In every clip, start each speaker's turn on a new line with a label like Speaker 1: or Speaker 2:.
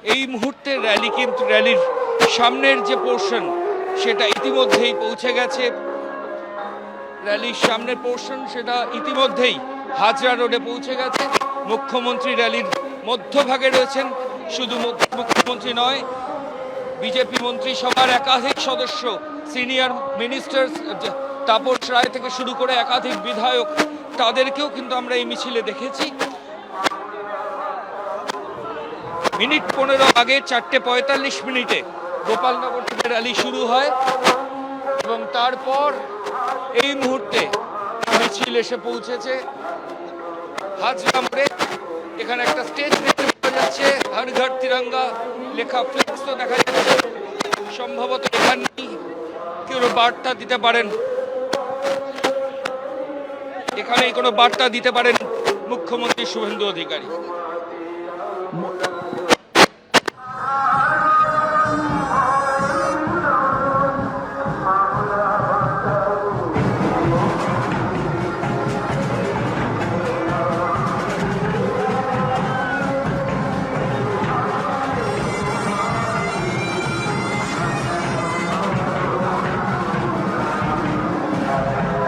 Speaker 1: এই মুহূর্তে র্যালির সামনের যে পোর্শন সেটা ইতিমধ্যেই পৌঁছে গেছে। র্যালির সামনের পোর্শন সেটা ইতিমধ্যেই হাজরা রোডে পৌঁছে গেছে। মুখ্যমন্ত্রী র্যালির মধ্যভাগে রয়েছেন। শুধু মুখ্যমন্ত্রী নয়, বিজেপি মন্ত্রিসভার একাধিক সদস্য, সিনিয়র মিনিস্টার তাপস রায় থেকে শুরু করে একাধিক বিধায়ক, তাদেরকেও কিন্তু আমরা এই মিছিলে দেখেছি। মিনিট 15 আগে 4:45 গোপালনগর থেকে র্যালি শুরু হয় এবং তারপর এই মুহূর্তে মিছিল এসে পৌঁছেছে হাজরা মোড়ে। এখানে একটা স্টেজ দেখতে পাওয়া যাচ্ছে, হর ঘর তিরঙ্গা লেখা ফ্লেক্স তো দেখা যাচ্ছে। সম্ভবত এখানেই কেউ বার্তা দিতে পারেন, এখানেই কোনো বার্তা দিতে পারেন মুখ্যমন্ত্রী শুভেন্দু অধিকারী।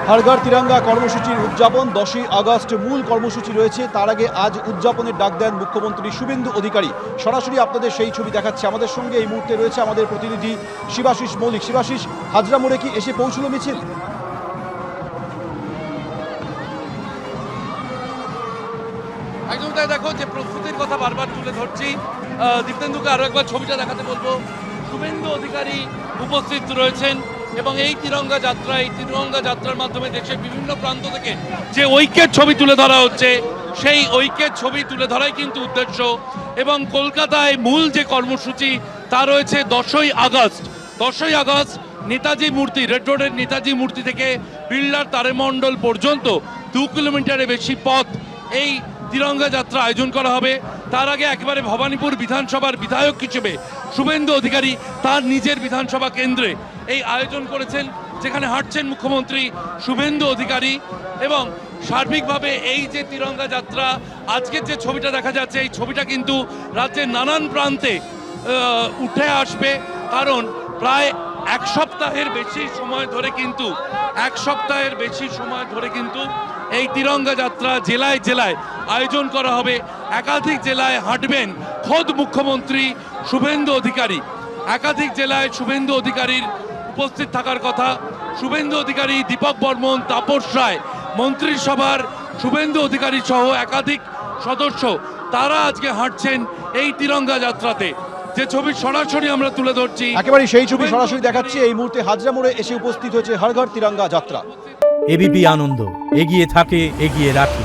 Speaker 2: হর ঘর তিরঙ্গা কর্মসূচির উদযাপন 10ই আগস্ট মূল কর্মসূচি রয়েছে। তার আগে আজ উদযাপনের ডাক দেন মুখ্যমন্ত্রী শুভেন্দু অধিকারী। সরাসরি আপনাদের সেই ছবি দেখাচ্ছে। আমাদের সঙ্গে এই মুহূর্তে রয়েছে আমাদের প্রতিনিধি শিবাশিস মৌলিক। শিবাশিস, হাজরা মোড়ে কি এসে পৌঁছলো মিছিল?
Speaker 3: একদম তাই, দেখো যে প্রস্তুতির কথা বারবার তুলে ধরছি। দীপ্তেন্দুকে আরো একবার ছবিটা দেখাতে বলবো। শুভেন্দু অধিকারী উপস্থিত রয়েছেন এবং এই তিরঙ্গা যাত্রার মাধ্যমে দেশের বিভিন্ন প্রান্ত থেকে যে ঐক্যের ছবি তুলে ধরা হচ্ছে, সেই ঐক্যের ছবি তুলে ধরাই কিন্তু উদ্দেশ্য। এবং কলকাতায় মূল যে কর্মসূচি তা রয়েছে 10ই আগস্ট নেতাজি মূর্তি, রেড রোডের নেতাজি মূর্তি থেকে বিড়লার তারেমণ্ডল পর্যন্ত 2 কিলোমিটারের বেশি পথ এই তিরঙ্গা যাত্রা আয়োজন করা হবে। তার আগে একেবারে ভবানীপুর বিধানসভার বিধায়ক হিসেবে শুভেন্দু অধিকারী তার নিজের বিধানসভা কেন্দ্রে এই আয়োজন করেছেন, যেখানে হাঁটছেন মুখ্যমন্ত্রী শুভেন্দু অধিকারী। এবং সার্বিকভাবে এই যে তিরঙ্গা যাত্রা, আজকের যে ছবিটা দেখা যাচ্ছে, এই ছবিটা কিন্তু রাজ্যের নানান প্রান্তে উঠে আসবে। কারণ প্রায় এক সপ্তাহের বেশি সময় ধরে কিন্তু এই তিরঙ্গা যাত্রা জেলায় জেলায় আয়োজন করা হবে। একাধিক জেলায় হাঁটবেন খোদ মুখ্যমন্ত্রী শুভেন্দু অধিকারী। একাধিক জেলায় শুভেন্দু অধিকারীর উপস্থিত থাকার কথা। শুভেন্দু অধিকারী, দীপক বর্মন, তাপস রায়, মন্ত্রিসভার শুভেন্দু অধিকারী সহ একাধিক সদস্য, তারা আজকে হাঁটছেন এই তিরঙ্গা যাত্রাতে। যে ছবি সরাসরি আমরা তুলে ধরছি,
Speaker 2: একেবারে সেই ছবি সরাসরি দেখাচ্ছি। এই মুহূর্তে হাজরা মোড়ে এসে উপস্থিত হয়েছে হর ঘর তিরঙ্গা যাত্রা।
Speaker 4: এবিপি আনন্দ, এগিয়ে থাকে, এগিয়ে রাখে।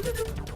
Speaker 5: Thank you.